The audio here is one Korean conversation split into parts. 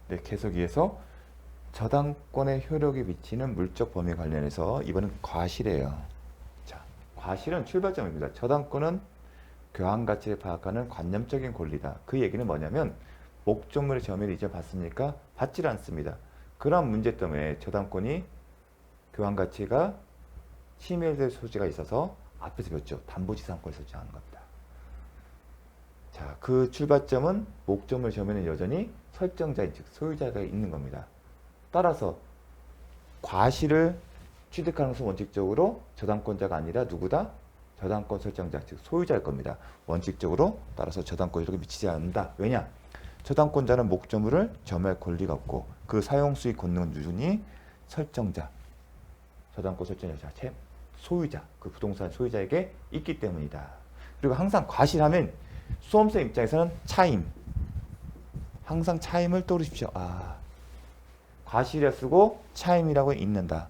네, 계속 이어서 저당권의 효력이 미치는 물적 범위 관련해서 이번은 과실이에요. 자, 과실은 출발점입니다. 저당권은 교환 가치를 파악하는 관념적인 권리다. 그 얘기는 뭐냐면 목적물의 점유를 이제 봤습니까? 받질 않습니다. 그런 문제 때문에 저당권이 교환 가치가 침해될 소지가 있어서 앞에서 배웠죠. 담보지상권을 설정하는 겁니다. 자, 그 출발점은 목적물 점유는 여전히 설정자인 즉 소유자가 있는 겁니다. 따라서 과실을 취득하는 것은 원칙적으로 저당권자가 아니라 누구다? 저당권 설정자 즉 소유자일 겁니다. 원칙적으로 따라서 저당권 효력이 미치지 않는다. 왜냐? 저당권자는 목적물을 점유할 권리가 없고 그 사용 수익 권능은 유준히 설정자, 저당권 설정자 자체 소유자, 그 부동산 소유자에게 있기 때문이다. 그리고 항상 과실하면 수험생 입장에서는 차임, 항상 차임을 떠올리십시오. 과실에 쓰고 차임이라고 있는다.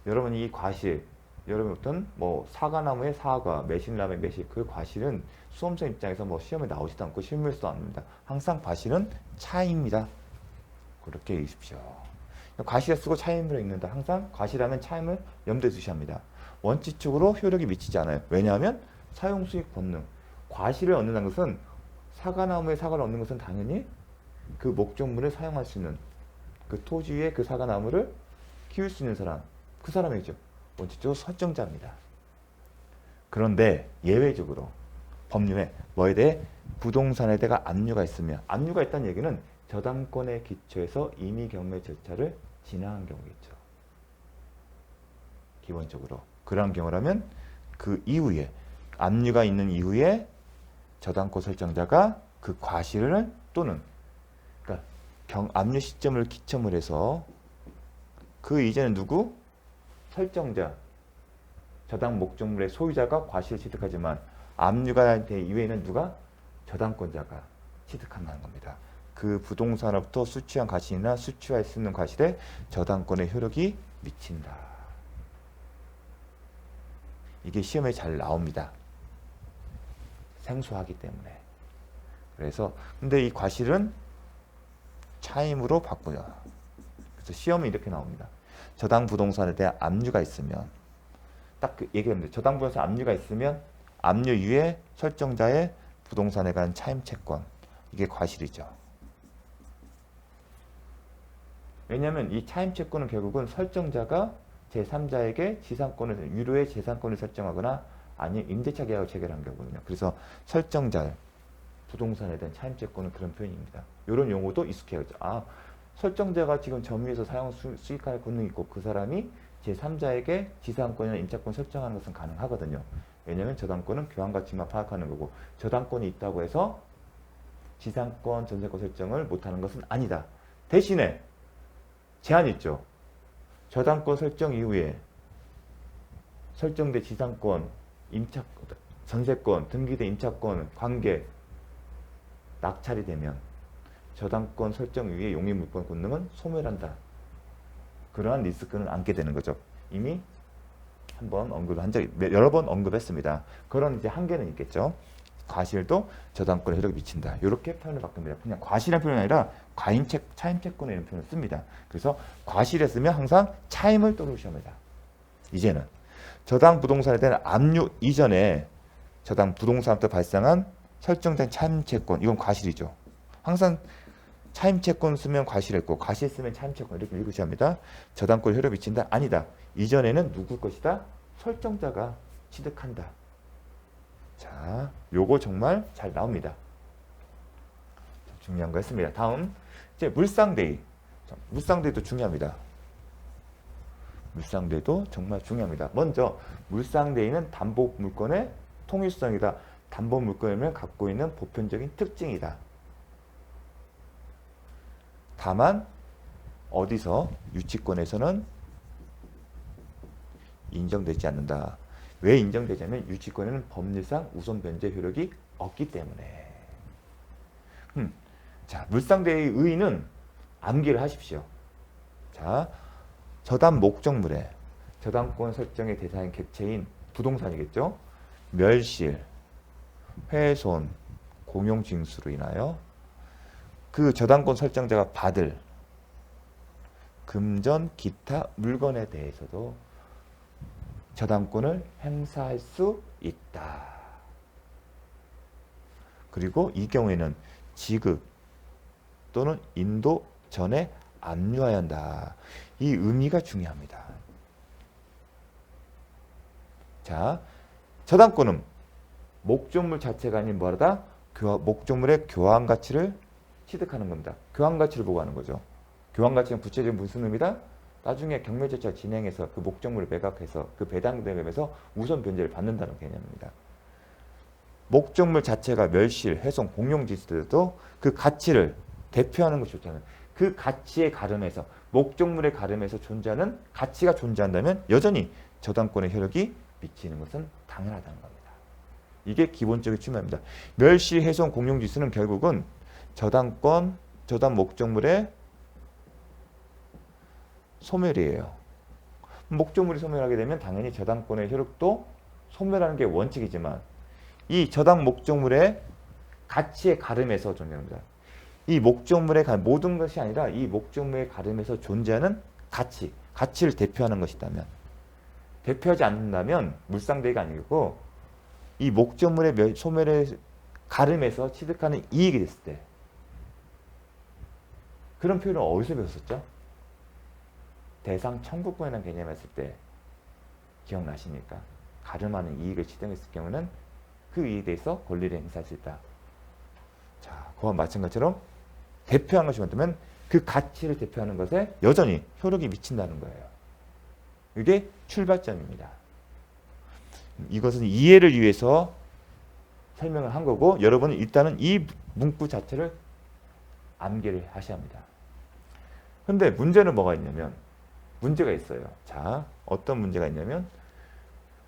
여러분 이 과실, 여러분 어떤 뭐 사과나무의 사과, 매실나무의 매실, 그 과실은 수험생 입장에서 뭐 시험에 나오지도 않고 실무에서도 안 납니다. 항상 과실은 차임이다. 그렇게 읽으십시오. 과실에 쓰고 차임으로 읽는다. 항상 과실하면 차임을 염두에 두셔야 합니다. 원칙적으로 효력이 미치지 않아요. 왜냐하면 사용수익 권능, 과실을 얻는다는 것은 사과나무의 사과를 얻는 것은 당연히 그 목적물을 사용할 수 있는 그 토지 위에 그 사과나무를 키울 수 있는 사람, 그 사람이죠. 원칙적으로 설정자입니다. 그런데 예외적으로 법률에 뭐에 대해 부동산에 대해 압류가 있으면, 압류가 있다는 얘기는 저당권의 기초에서 임의 경매 절차를 진행한 경우겠죠. 기본적으로 그러한 경우라면 그 이후에 압류가 있는 이후에 저당권 설정자가 그 과실을 또는 그러니까 압류 시점을 기점으로 해서 그 이전에 누구? 설정자, 저당 목적물의 소유자가 과실을 취득하지만 압류가 된 이후에는 누가? 저당권자가 취득한다는 겁니다. 그 부동산으로부터 수취한 과실이나 수취할 수 있는 과실에 저당권의 효력이 미친다. 이게 시험에 잘 나옵니다. 생소하기 때문에. 그래서 근데 이 과실은 차임으로 바꾸요. 그래서 시험에 이렇게 나옵니다. 저당 부동산에 대한 압류가 있으면 딱 그 얘기합니다. 저당 부동산 압류가 있으면 압류 이후에 설정자의 부동산에 관한 차임 채권 이게 과실이죠. 왜냐하면 이 차임 채권은 결국은 설정자가 제3자에게 지상권을 유료의 재산권을 설정하거나 아니면 임대차 계약을 체결한 경우거든요. 그래서 설정자 부동산에 대한 차임 채권은 그런 표현입니다. 이런 용어도 익숙해야죠. 설정자가 지금 점유해서 사용 수익할 권능이 있고 그 사람이 제3자에게 지상권이나 임차권 설정하는 것은 가능하거든요. 왜냐하면 저당권은 교환가치만 파악하는 거고 저당권이 있다고 해서 지상권, 전세권 설정을 못하는 것은 아니다. 대신에 제한이 있죠. 저당권 설정 이후에 설정된 지상권, 전세권, 등기된 임차권, 관계 낙찰이 되면 저당권 설정 이후에 용익물권 권능은 소멸한다. 그러한 리스크는 안게 되는 거죠. 이미 한번 언급한 적이 여러 번 언급했습니다. 그런 이제 한계는 있겠죠. 과실도 저당권에 효력이 미친다. 이렇게 표현을 바꿉니다. 그냥 과실이라는 표현이 아니라 차임채권에 이런 표현을 씁니다. 그래서 과실에 쓰면 항상 차임을 떠올리셔야 합니다. 이제는 저당 부동산에 대한 압류 이전에 저당 부동산부터 발생한 설정된 차임채권 이건 과실이죠. 항상 차임채권 쓰면 과실했고 과실 쓰면 차임채권 이렇게 읽으셔야 합니다. 저당권 효력 미친다? 아니다. 이전에는 누구 것이다? 설정자가 취득한다. 자, 요거 정말 잘 나옵니다. 중요한 거 했습니다. 다음 이제 물상대의. 물상대의도 중요합니다. 물상대의도 정말 중요합니다. 먼저 물상대의는 담보물권의 통일성이다. 담보물권을 갖고 있는 보편적인 특징이다. 다만 어디서 유치권에서는 인정되지 않는다. 왜 인정되냐면 유치권에는 법률상 우선 변제 효력이 없기 때문에. 자, 물상대의 의의는 암기를 하십시오. 자, 저당 목적물에 저당권 설정의 대상인 객체인 부동산이겠죠. 멸실, 훼손, 공용징수로 인하여 그 저당권 설정자가 받을 금전 기타 물건에 대해서도 저당권을 행사할 수 있다. 그리고 이 경우에는 지급 또는 인도 전에 압류해야 한다. 이 의미가 중요합니다. 자, 저당권은 목적물 자체가 아닌 뭐하다? 목적물의 교환 가치를 취득하는 겁니다. 교환 가치를 보고 하는 거죠. 교환 가치는 구체적인 무슨 의미다? 나중에 경매 절차 진행해서 그 목적물을 매각해서 그 배당 대금에서 우선 변제를 받는다는 개념입니다. 목적물 자체가 멸실, 훼손, 공용지수도 그 가치를 대표하는 것이 좋다면 그 가치의 가름에서 목적물의 가름에서 존재하는 가치가 존재한다면 여전히 저당권의 효력이 미치는 것은 당연하다는 겁니다. 이게 기본적인 측면입니다. 멸시, 훼손, 공용지수는 결국은 저당 목적물의 소멸이에요. 목적물이 소멸하게 되면 당연히 저당권의 효력도 소멸하는 게 원칙이지만 이 저당 목적물의 가치의 가름에서 존재합니다. 이 목적물의 모든 것이 아니라 이 목적물의 가름에서 존재하는 가치를 대표하는 것이다면 대표하지 않는다면 물상대가 아니고 이 목적물의 소멸의 가름에서 취득하는 이익이 됐을 때 그런 표현을 어디서 배웠었죠? 대상 청구권이라는 개념을 했을 때 기억나십니까? 가름하는 이익을 취득했을 경우는 그 이익에 대해서 권리를 행사할 수 있다. 자, 그와 마찬가지로 대표하는 것이 맞다면 그 가치를 대표하는 것에 여전히 효력이 미친다는 거예요. 이게 출발점입니다. 이것은 이해를 위해서 설명을 한 거고 여러분은 일단은 이 문구 자체를 암기를 하셔야 합니다. 근데 문제는 뭐가 있냐면 문제가 있어요. 자, 어떤 문제가 있냐면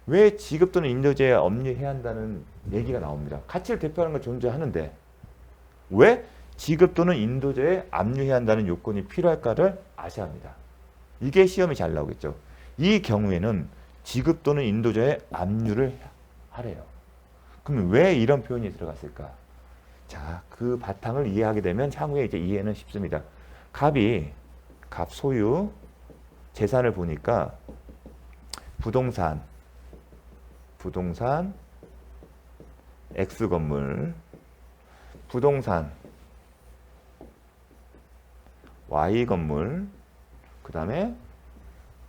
왜 지급 또는 인도제에 압류해야 한다는 얘기가 나옵니다. 가치를 대표하는 건 존재하는데 왜 지급 또는 인도제에 압류해야 한다는 요건이 필요할까를 아셔야 합니다. 이게 시험이 잘 나오겠죠. 이 경우에는 지급 또는 인도제에 압류를 하래요. 그러면 왜 이런 표현이 들어갔을까? 자, 그 바탕을 이해하게 되면 향후에 이제 이해는 쉽습니다. 갑 소유 재산을 보니까 부동산 X 건물, 부동산 Y 건물, 그 다음에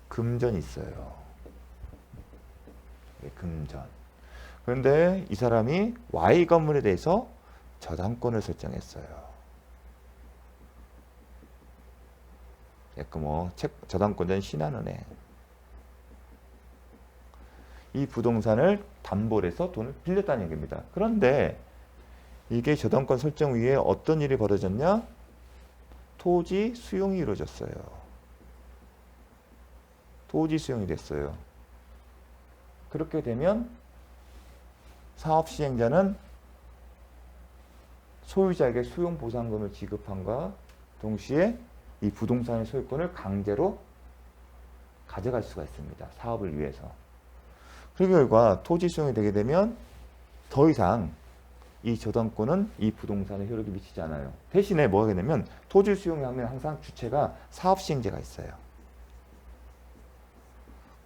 금전이 있어요. 금전. 그런데 이 사람이 Y 건물에 대해서 저당권을 설정했어요. 저당권자는 신한은행. 이 부동산을 담보를 해서 돈을 빌렸다는 얘기입니다. 그런데 이게 저당권 설정 위에 어떤 일이 벌어졌냐? 토지 수용이 이루어졌어요. 토지 수용이 됐어요. 그렇게 되면 사업 시행자는 소유자에게 수용 보상금을 지급함과 동시에 이 부동산의 소유권을 강제로 가져갈 수가 있습니다. 사업을 위해서. 그 결과 토지 수용이 되게 되면 더 이상 이 저당권은 이 부동산에 효력이 미치지 않아요. 대신에 뭐가 되냐면 토지 수용하면 항상 주체가 사업 시행자가 있어요.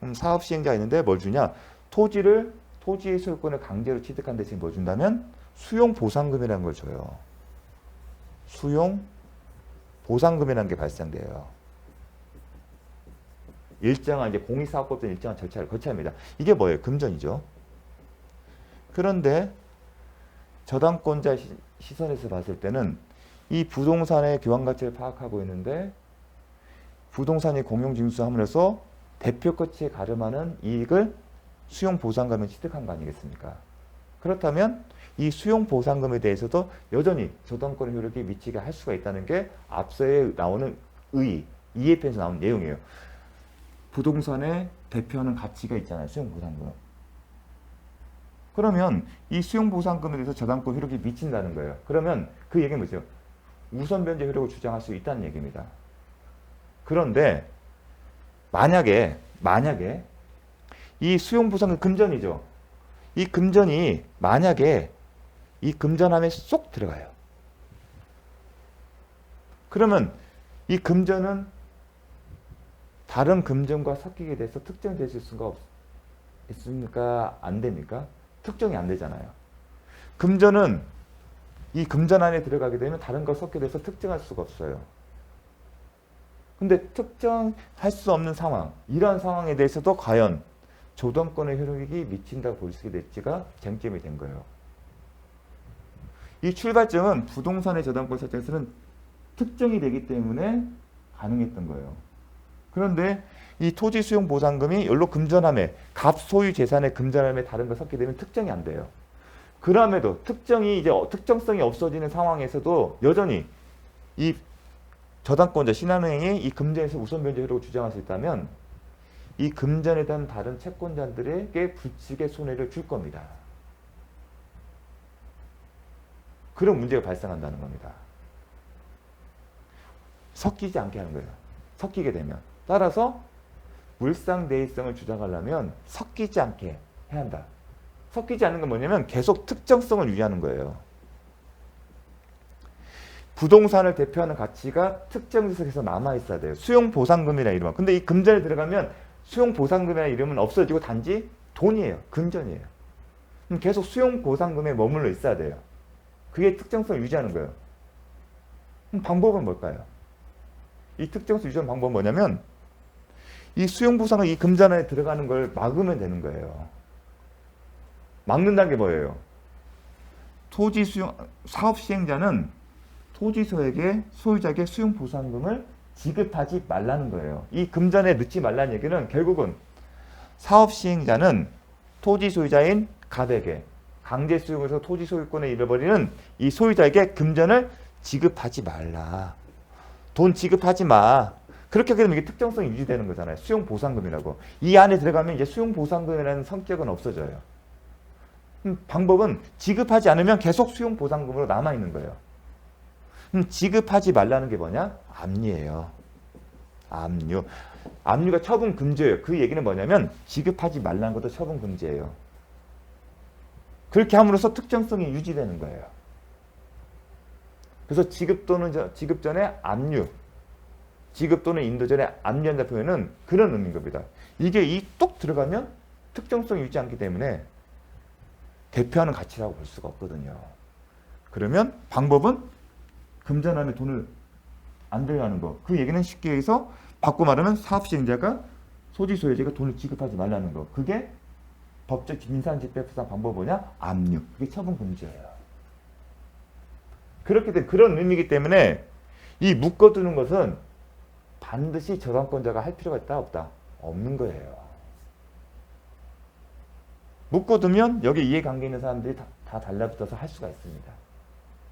그럼 사업 시행자가 있는데 뭘 주냐? 토지의 소유권을 강제로 취득한 대신 뭐 준다면 수용 보상금이라는 걸 줘요. 수용 보상금이라는 게 발생돼요. 일정한 이제 공익사업법된 일정한 절차를 거쳐야 합니다. 이게 뭐예요? 금전이죠. 그런데 저당권자 시선에서 봤을 때는 이 부동산의 교환 가치를 파악하고 있는데 부동산이 공용징수함으로써 대표 가치에 가름하는 이익을 수용 보상금에 취득한 거 아니겠습니까? 그렇다면 이 수용 보상금에 대해서도 여전히 저당권의 효력이 미치게 할 수가 있다는 게 앞서에 나오는 이해편에서 나오는 내용이에요. 부동산에 대표하는 가치가 있잖아요. 수용 보상금. 그러면 이 수용 보상금에 대해서 저당권 효력이 미친다는 거예요. 그러면 그 얘기는 뭐죠? 우선 변제 효력을 주장할 수 있다는 얘기입니다. 그런데 만약에 이 수용 보상금 금전이죠. 이 금전이 만약에 이 금전함에 쏙 들어가요. 그러면 이 금전은 다른 금전과 섞이게 돼서 특정될 수가 있습니까? 안 됩니까? 특정이 안 되잖아요. 금전은 이 금전 안에 들어가게 되면 다른 거 섞게 돼서 특정할 수가 없어요. 근데 특정할 수 없는 상황, 이러한 상황에 대해서도 과연 저당권의 효력이 미친다고 볼 수 있을지가 쟁점이 된 거예요. 이 출발점은 부동산의 저당권 설정에서는 특정이 되기 때문에 가능했던 거예요. 그런데 이 토지 수용 보상금이 연로 금전함에 갑 소유 재산의 금전함에 다른 거 섞게 되면 특정이 안 돼요. 그럼에도 특정이 이제 특정성이 없어지는 상황에서도 여전히 이 저당권자 신한은행이 이 금전에서 우선 변제 효력을 주장할 수 있다면 이 금전에 대한 다른 채권자들에게 불이익의 손해를 줄 겁니다. 그런 문제가 발생한다는 겁니다. 섞이지 않게 하는 거예요. 섞이게 되면. 따라서 물상대의성을 주장하려면 섞이지 않게 해야 한다. 섞이지 않는 건 뭐냐면 계속 특정성을 유지하는 거예요. 부동산을 대표하는 가치가 특정 지석에서 남아있어야 돼요. 수용보상금이라는 이름은. 근데 이 금전에 들어가면 수용보상금이라는 이름은 없어지고 단지 돈이에요. 금전이에요. 그럼 계속 수용보상금에 머물러 있어야 돼요. 그게 특정성을 유지하는 거예요. 그럼 방법은 뭘까요? 이 특정성 유지하는 방법은 뭐냐면 이 수용보상을 이 금전 안에 들어가는 걸 막으면 되는 거예요. 막는다는 게 뭐예요? 토지 수용, 사업 시행자는 토지소에게 소유자에게 수용보상금을 지급하지 말라는 거예요. 이 금전에 넣지 말라는 얘기는 결국은 사업 시행자는 토지 소유자인 갑에게 강제 수용해서 토지 소유권을 잃어버리는 이 소유자에게 금전을 지급하지 말라. 돈 지급하지 마. 그렇게 되면 이게 특정성이 유지되는 거잖아요. 수용보상금이라고. 이 안에 들어가면 이제 수용보상금이라는 성격은 없어져요. 방법은 지급하지 않으면 계속 수용보상금으로 남아있는 거예요. 지급하지 말라는 게 뭐냐? 압류예요. 압류. 압류가 처분 금지예요. 그 얘기는 뭐냐면 지급하지 말라는 것도 처분 금지예요. 그렇게 함으로써 특정성이 유지되는 거예요. 그래서 지급 전에 압류, 지급 또는 인도 전에 압류한다 표현은 그런 의미인 겁니다. 이게 이 뚝 들어가면 특정성이 유지하지 않기 때문에 대표하는 가치라고 볼 수가 없거든요. 그러면 방법은 금전 안에 돈을 안 들어가는 거. 그 얘기는 쉽게 해서 바꿔 말하면 사업시행자가 소지 소유자가 돈을 지급하지 말라는 거. 그게 법적 민사집행상 방법 뭐냐? 압류. 그게 처분 금지예요. 그렇게 된 그런 의미이기 때문에 이 묶어두는 것은 반드시 저당권자가 할 필요가 있다 없다? 없는 거예요. 묶어두면 여기 이해관계 있는 사람들이 다 달라붙어서 할 수가 있습니다.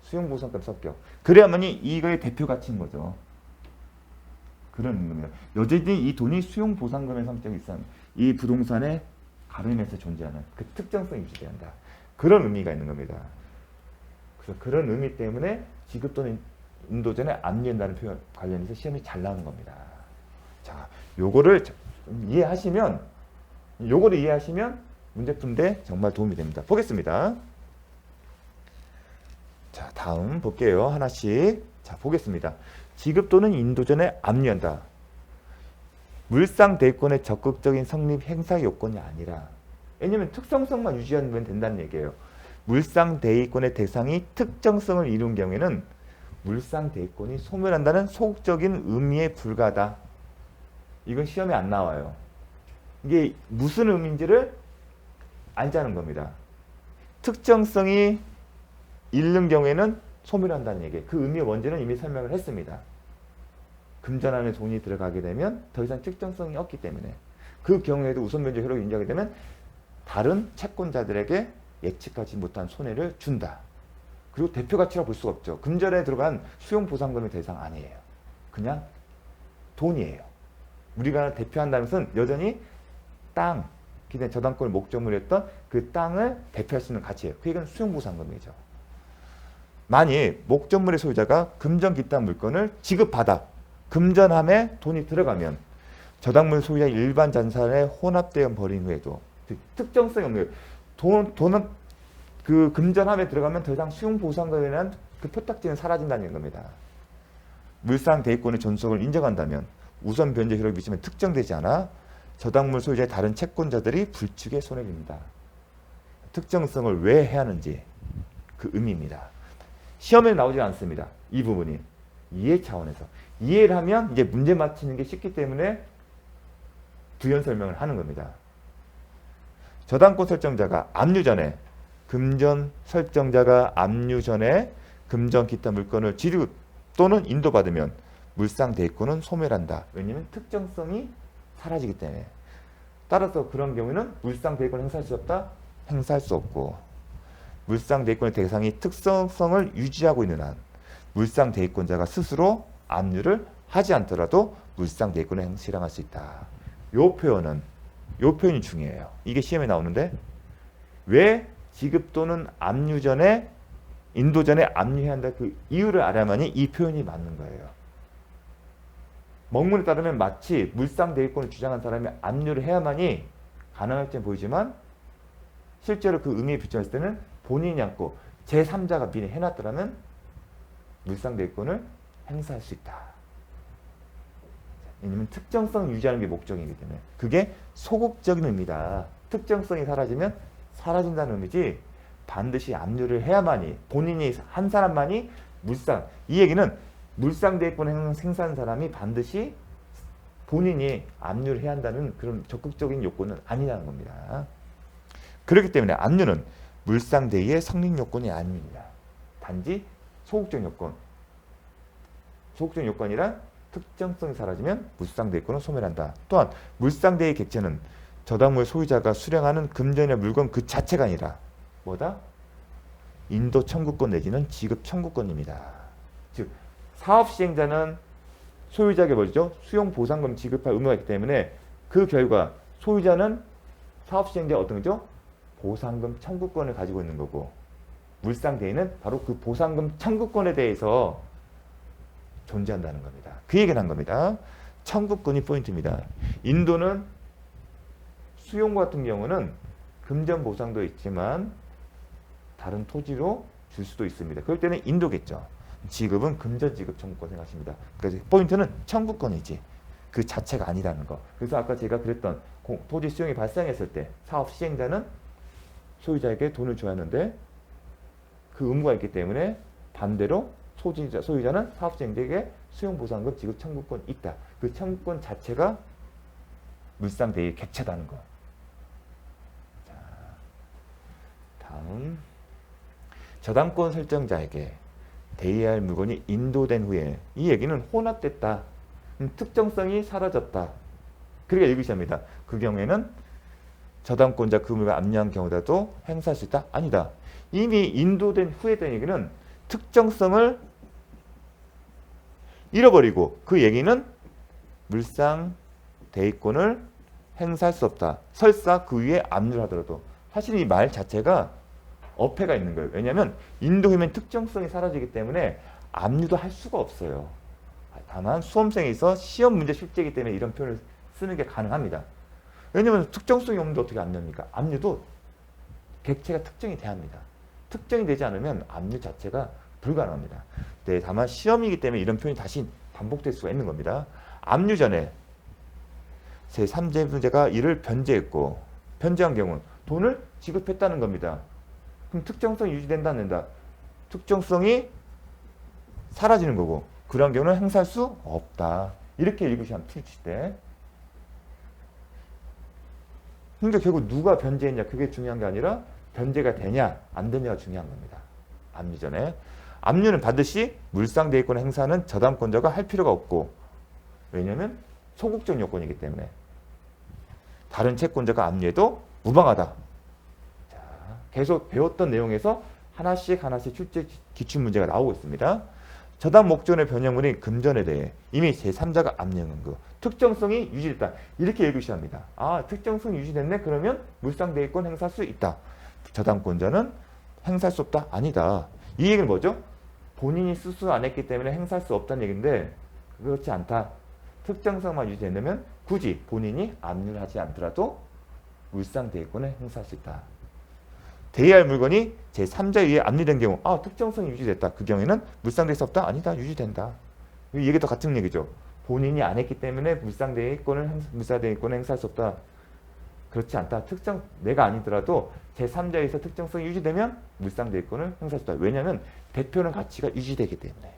수용보상금 섞여. 그래야만이 이거의 대표 가치인 거죠. 그런 의미입니다. 여전히 이 돈이 수용보상금의 성격이 있어 이 부동산의 가름에서 존재하는 그 특정성이 유지된다. 그런 의미가 있는 겁니다. 그래서 그런 의미 때문에 지급 또는 인도 전에 압류한다는 표현 관련해서 시험이 잘 나오는 겁니다. 자, 요거를 이해하시면 문제 푸는데 정말 도움이 됩니다. 보겠습니다. 자, 다음 볼게요. 하나씩. 자, 보겠습니다. 지급 또는 인도 전에 압류한다. 물상 대권의 적극적인 성립 행사 요건이 아니라, 왜냐면 특성성만 유지하면 된다는 얘기예요. 물상 대위권의 대상이 특정성을 이룬 경우에는 물상 대위권이 소멸한다는 소극적인 의미에 불과하다. 이건 시험에 안 나와요. 이게 무슨 의미인지를 알자는 겁니다. 특정성이 잃는 경우에는 소멸한다는 얘기. 그 의미의 원죄는 이미 설명을 했습니다. 금전 안에 돈이 들어가게 되면 더 이상 특정성이 없기 때문에 그 경우에도 우선 변제 효력이 인정하게 되면 다른 채권자들에게 예측하지 못한 손해를 준다. 그리고 대표 가치라고 볼 수가 없죠. 금전에 들어간 수용보상금의 대상 아니에요. 그냥 돈이에요. 우리가 대표한다는 것은 여전히 땅, 기존 저당권을 목적으로 했던 그 땅을 대표할 수 있는 가치예요. 그 얘기는 수용보상금이죠. 만일 목적물의 소유자가 금전 기타 물건을 지급받아 금전함에 돈이 들어가면 저당물 소유자 일반 잔산에 혼합되어 버린 후에도 특정성이 없는 거예요. 돈은 그 금전함에 들어가면 더 이상 수용보상금이라는 그 표딱지는 사라진다는 겁니다. 물상 대위권의 존속을 인정한다면 우선 변제 효력이 미치면 특정되지 않아 저당물 소유자의 다른 채권자들이 불축의 손해입니다. 특정성을 왜 해야 하는지 그 의미입니다. 시험에 나오지 않습니다. 이 부분이 이해 차원에서 이해를 하면 이제 문제 맞히는 게 쉽기 때문에 부연 설명을 하는 겁니다. 저당권 설정자가 압류 전에 금전 설정자가 압류 전에 금전 기타 물건을 지급 또는 인도받으면 물상 대위권은 소멸한다. 왜냐하면 특정성이 사라지기 때문에. 따라서 그런 경우에는 물상 대위권을 행사할 수 없다? 행사할 수 없고 물상 대위권의 대상이 특성성을 유지하고 있는 한 물상 대위권자가 스스로 압류를 하지 않더라도 물상 대위권을 실행할 수 있다. 요 표현이 중요해요. 이게 시험에 나오는데 왜 지급 또는 압류 전에 인도 전에 압류해야 한다 그 이유를 알아야만이 이 표현이 맞는 거예요. 먹문에 따르면 마치 물상 대위권을 주장한 사람이 압류를 해야만이 가능할지 보이지만 실제로 그 의미에 비춰봤을 때는 본인이 않고 제3자가 미리 해놨더라면 물상 대위권을 행사할 수 있다. 왜냐면 특정성 유지하는 게 목적이기 때문에 그게 소극적인 의미다. 특정성이 사라지면 사라진다는 의미지 반드시 압류를 해야만이 본인이 한 사람만이 물상 이 얘기는 물상 대위권을 행사하는 사람이 반드시 본인이 압류를 해야 한다는 그런 적극적인 요건은 아니라는 겁니다. 그렇기 때문에 압류는 물상 대위의 성립 요건이 아닙니다. 단지 소극적 요건. 소극적 요건이란 특정성이 사라지면 물상 대위권은 소멸한다. 또한 물상 대위 객체는 저당물 소유자가 수령하는 금전이나 물건 그 자체가 아니라 뭐다? 인도 청구권 내지는 지급 청구권입니다. 즉 사업 시행자는 소유자에게 뭐죠? 수용 보상금 지급할 의무가 있기 때문에 그 결과 소유자는 사업 시행자 어떤 거죠? 보상금 청구권을 가지고 있는 거고 물상 대위는 바로 그 보상금 청구권에 대해서 존재한다는 겁니다. 그 얘기를 한 겁니다. 청구권이 포인트입니다. 인도는 수용 같은 경우는 금전 보상도 있지만 다른 토지로 줄 수도 있습니다. 그럴 때는 인도겠죠. 지급은 금전 지급 청구권 생각하십니다. 그래서 포인트는 청구권이지 그 자체가 아니라는 거. 그래서 아까 제가 그랬던 토지 수용이 발생했을 때 사업 시행자는 소유자에게 돈을 줘야 하는데 그 의무가 있기 때문에 반대로 소유자는 사업 시행자에게 수용 보상금 지급 청구권이 있다. 그 청구권 자체가 물상 대위 객체다는 거. 자, 다음 저당권 설정자에게 대위할 물건이 인도된 후에 이 얘기는 혼합됐다. 특정성이 사라졌다. 그렇게 읽으셔야 합니다. 그 경우에는 저당권자 그 물건을 압류한 경우라도 행사할 수 있다? 아니다. 이미 인도된 후에 된 얘기는 특정성을 잃어버리고 그 얘기는 물상 대위권을 행사할 수 없다. 설사 그 위에 압류를 하더라도 사실 이 말 자체가 어폐가 있는 거예요. 왜냐하면 인도 후면 특정성이 사라지기 때문에 압류도 할 수가 없어요. 다만 수험생에 있어 시험 문제 출제이기 때문에 이런 표현을 쓰는 게 가능합니다. 왜냐하면 특정성이 없는데 어떻게 압류합니까? 압류도 객체가 특정이 돼야 합니다. 특정이 되지 않으면 압류 자체가 불가능합니다. 네, 다만 시험이기 때문에 이런 표현이 다시 반복될 수가 있는 겁니다. 압류 전에 제3자가 이를 변제했고 변제한 경우 돈을 지급했다는 겁니다. 그럼 특정성이 유지된다 안 된다? 특정성이 사라지는 거고 그런 경우는 행사할 수 없다. 이렇게 읽으셔야 합니다. 풀칠 때. 그러니까 결국 누가 변제했냐 그게 중요한 게 아니라 변제가 되냐 안 되냐가 중요한 겁니다. 압류 전에. 압류는 반드시 물상 대위권을 행사하는 저당권자가 할 필요가 없고 왜냐하면 소극적 요건이기 때문에 다른 채권자가 압류해도 무방하다. 자, 계속 배웠던 내용에서 하나씩 출제 기출문제가 나오고 있습니다. 저당 목전의 변형물인 금전에 대해 이미 제3자가 압류한 거 특정성이 유지됐다. 이렇게 읽으셔야 합니다. 아, 특정성이 유지됐네? 그러면 물상 대위권 행사할 수 있다. 저당권자는 행사할 수 없다? 아니다. 이 얘기는 뭐죠? 본인이 스스로 안 했기 때문에 행사할 수 없다는 얘기인데 그렇지 않다. 특정성만 유지된다면 굳이 본인이 압류를 하지 않더라도 물상 대위권을 행사할 수 있다. 대위할 물건이 제3자에 의해 압류된 경우 특정성이 유지됐다. 그 경우에는 물상 대위 수 없다? 아니다. 유지된다. 이 얘기도 같은 얘기죠. 본인이 안 했기 때문에 물상대행권을 행사할 수 없다. 그렇지 않다. 내가 아니더라도 제3자에서 특정성이 유지되면 물상대행권을 행사할 수 있다. 왜냐하면 대표는 가치가 유지되기 때문에.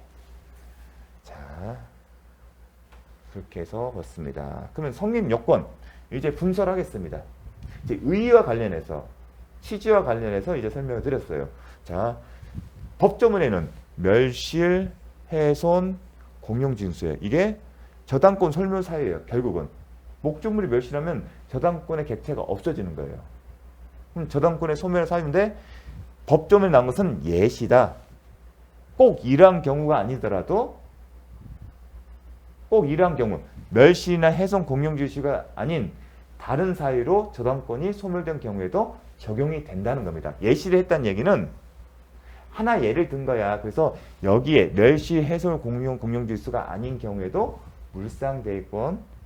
자, 그렇게 해서 봤습니다. 그러면 성립 요건 이제 분설하겠습니다. 이제 의의와 관련해서 취지와 관련해서 이제 설명을 드렸어요. 자, 법조문에는 멸실, 훼손, 공용징수예요. 이게 저당권 설묘사예요. 결국은 목적물이 멸실하면 저당권의 객체가 없어지는 거예요. 그럼 저당권의 소멸 사유인데 법조문에 나온 것은 예시다. 꼭 이러한 경우가 아니더라도 꼭 이러한 경우 멸실이나 훼손, 공용징수가 아닌 다른 사유로 저당권이 소멸된 경우에도 적용이 된다는 겁니다. 예시를 했다는 얘기는 하나 예를 든 거야. 그래서 여기에 멸실, 훼손, 공용징수가 아닌 경우에도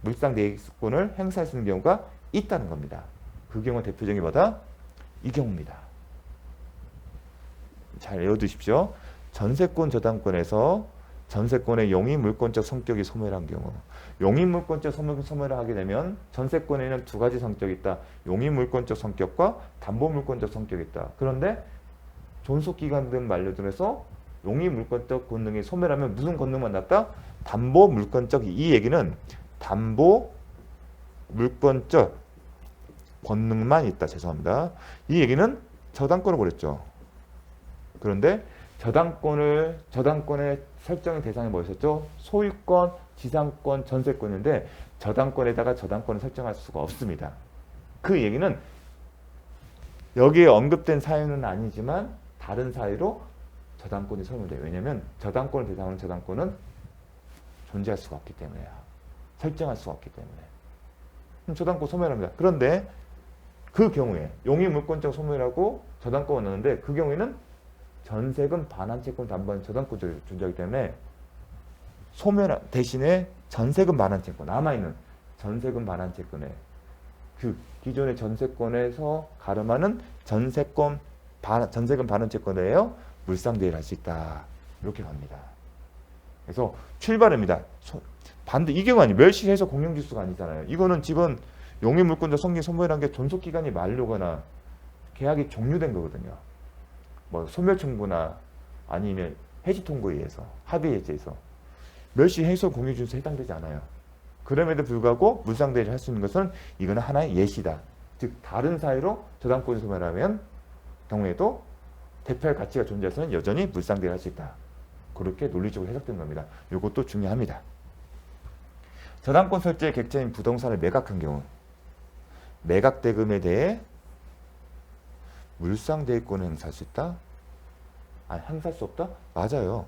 물상대행권을 행사할 수 있는 경우가 있다는 겁니다. 그 경우 대표적인 게 뭐다? 이 경우입니다. 잘 외워두십시오. 전세권 저당권에서 전세권의 용익물권적 성격이 소멸한 경우, 용익물권적 소멸을 하게 되면 전세권에는 두 가지 성격이 있다. 용익물권적 성격과 담보물권적 성격이 있다. 그런데 존속기간 등 만료등에서 용익물권적 권능이 소멸하면 무슨 권능만 났다? 담보물권적. 이 얘기는 담보물권적 권능만 있다. 죄송합니다. 이 얘기는 저당권을 그랬죠. 그런데 저당권의 설정의 대상이 뭐였었죠? 소유권, 지상권, 전세권인데 저당권에다가 저당권을 설정할 수가 없습니다. 그 얘기는 여기에 언급된 사유는 아니지만 다른 사유로 저당권이 소멸돼요. 왜냐하면 저당권을 대상으로 저당권은 존재할 수가 없기 때문에요. 설정할 수가 없기 때문에. 그럼 저당권 소멸합니다. 그런데 그 경우에 용익물권적 소멸하고 저당권을 넣는데 그 경우에는 전세금 반환채권 담보한 저당권이 존재하기 때문에 소멸 대신에 전세금 반환채권, 남아있는 전세금 반환채권에 그 기존의 전세권에서 가름하는 전세금 반환채권에요 물상대회를 할 수 있다. 이렇게 갑니다. 그래서 출발입니다. 이 경우 아니 멸실해서 공용지수가 아니잖아요. 이거는 지금 용익물권자 성기 소멸한 게 존속기간이 만료거나 계약이 종료된 거거든요. 뭐 소멸 청구나 아니면 해지 통고에 의해서 합의 해제에서 멸시 해소 공유준수에 해당되지 않아요. 그럼에도 불구하고 물상대회를 할 수 있는 것은 이거는 하나의 예시다. 즉 다른 사유로 저당권이 소멸하면 경우에도 대표할 가치가 존재해서는 여전히 물상대회를 할 수 있다. 그렇게 논리적으로 해석된 겁니다. 이것도 중요합니다. 저당권 설정의 객체인 부동산을 매각한 경우 매각대금에 대해 물상대위권을 행사할 수 있다? 아니, 행사할 수 없다? 맞아요.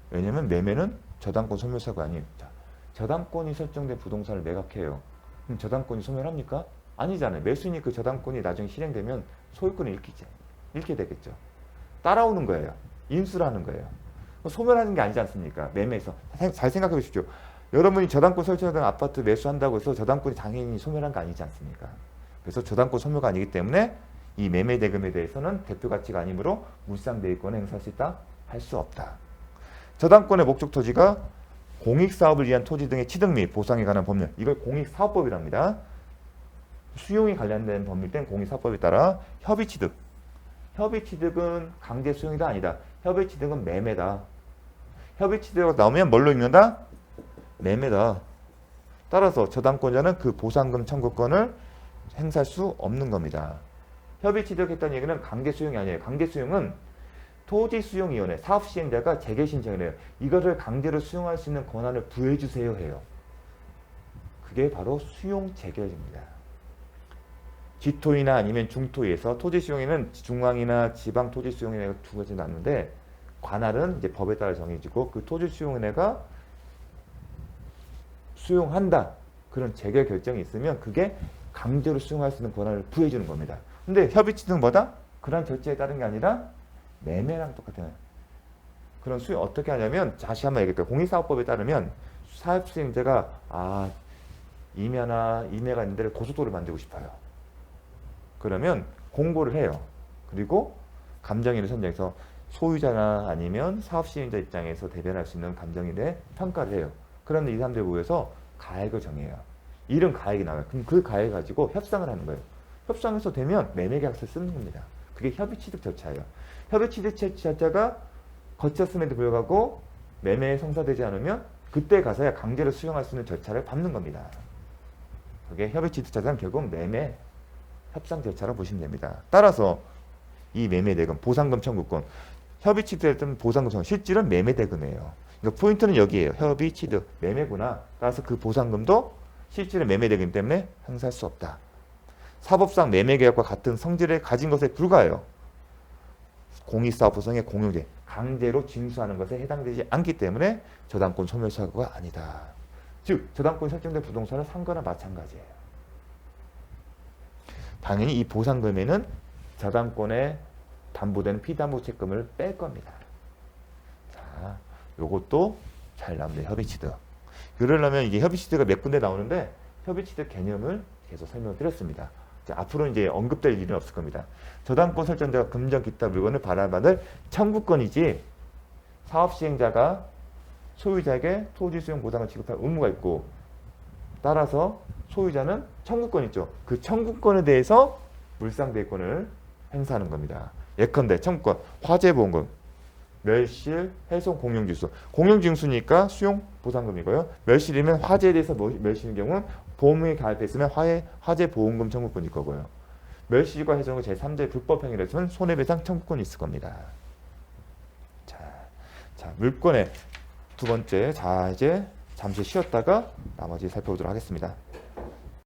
왜냐면 매매는 저당권 소멸사가 아니에요. 자, 저당권이 설정된 부동산을 매각해요. 그럼 저당권이 소멸합니까? 아니잖아요. 매수인이 그 저당권이 나중에 실행되면 소유권을 잃게 되겠죠. 따라오는 거예요. 인수를 하는 거예요. 소멸하는 게 아니지 않습니까? 매매에서. 잘 생각해 보십시오. 여러분이 저당권 설정된 아파트 매수한다고 해서 저당권이 당연히 소멸한 거 아니지 않습니까? 그래서 저당권 소멸가 아니기 때문에 이 매매 대금에 대해서는 대표 가치가 아니므로 물상대위권을 행사할 수 있다? 할 수 없다. 저당권의 목적 토지가 공익사업을 위한 토지 등의 취득 및 보상에 관한 법률, 이걸 공익사업법이랍니다. 수용이 관련된 법률 땐 공익사업법에 따라 협의취득. 협의취득은 강제 수용이다? 아니다. 협의취득은 매매다. 협의취득이 나오면 뭘로 읽는다? 매매다. 따라서 저당권자는 그 보상금 청구권을 행사할 수 없는 겁니다. 협의 취득했다는 얘기는 강제 수용이 아니에요. 강제 수용은 토지수용위원회, 사업시행자가 재개 신청을 해요. 이거를 강제로 수용할 수 있는 권한을 부여해 주세요 해요. 그게 바로 수용 재결입니다. 지토위나 아니면 중토위에서 토지수용에는 중앙이나 지방 토지수용위원회가 두 가지 났는데 관할은 이제 법에 따라 정해지고 그 토지수용위원회가 수용한다. 그런 재결 결정이 있으면 그게 강제로 수용할 수 있는 권한을 부여해 주는 겁니다. 근데 협의취득은 뭐다? 그런 절차에 따른 게 아니라 매매랑 똑같아요. 그런 수용 어떻게 하냐면 다시 한번 얘기할게요. 공익사업법에 따르면 사업시행자가 임야가 있는 데를 고속도로를 만들고 싶어요. 그러면 공고를 해요. 그리고 감정인을 선정해서 소유자나 아니면 사업 시행자 입장에서 대변할 수 있는 감정인데 평가를 해요. 그런데 이 사람들 모여서 가액을 정해요. 이런 가액이 나와요. 그럼 그 가액 가지고 협상을 하는 거예요. 협상해서 되면 매매계약서를 쓰는 겁니다. 그게 협의취득 절차예요. 협의취득 절차가 거쳤음에도 불구하고 매매에 성사되지 않으면 그때 가서야 강제로 수용할 수 있는 절차를 밟는 겁니다. 그게 협의취득 절차는 결국 매매 협상 절차라고 보시면 됩니다. 따라서 이 매매대금, 보상금 청구권, 협의취득했던 보상금 청구, 실질은 매매대금이에요. 그러니까 포인트는 여기에요. 협의취득, 매매구나. 따라서 그 보상금도 실질은 매매대금 때문에 행사할 수 없다. 사법상 매매계약과 같은 성질을 가진 것에 불과해요. 공익사업 구성의 공유제, 강제로 징수하는 것에 해당되지 않기 때문에 저당권 소멸사고가 아니다. 즉 저당권 설정된 부동산은 산 거나 마찬가지예요. 당연히 이 보상금에는 저당권에 담보되는 피담보 채권을 뺄 겁니다. 자, 요것도 잘 나옵니다. 협의취득. 그러려면 이게 협의취득가 몇 군데 나오는데 협의취득 개념을 계속 설명을 드렸습니다. 자, 앞으로 이제 언급될 일은 없을 겁니다. 저당권 설정자가 금전 기타 물건을 발행받을 청구권이지 사업 시행자가 소유자에게 토지 수용 보상을 지급할 의무가 있고 따라서 소유자는 청구권 있죠. 그 청구권에 대해서 물상대권을 행사하는 겁니다. 예컨대 청구권, 화재보험금, 멸실, 훼손, 공용징수. 공용징수니까 수용 보상금이고요. 멸실이면 화재에 대해서 멸실인 경우는 보험에 가입했으면 화재보험금 청구권일 거고요. 멸실과 훼손은 제3자 불법 행위를 했으면 손해배상 청구권이 있을 겁니다. 자, 물권의 두 번째. 자, 이제 잠시 쉬었다가 나머지 살펴보도록 하겠습니다.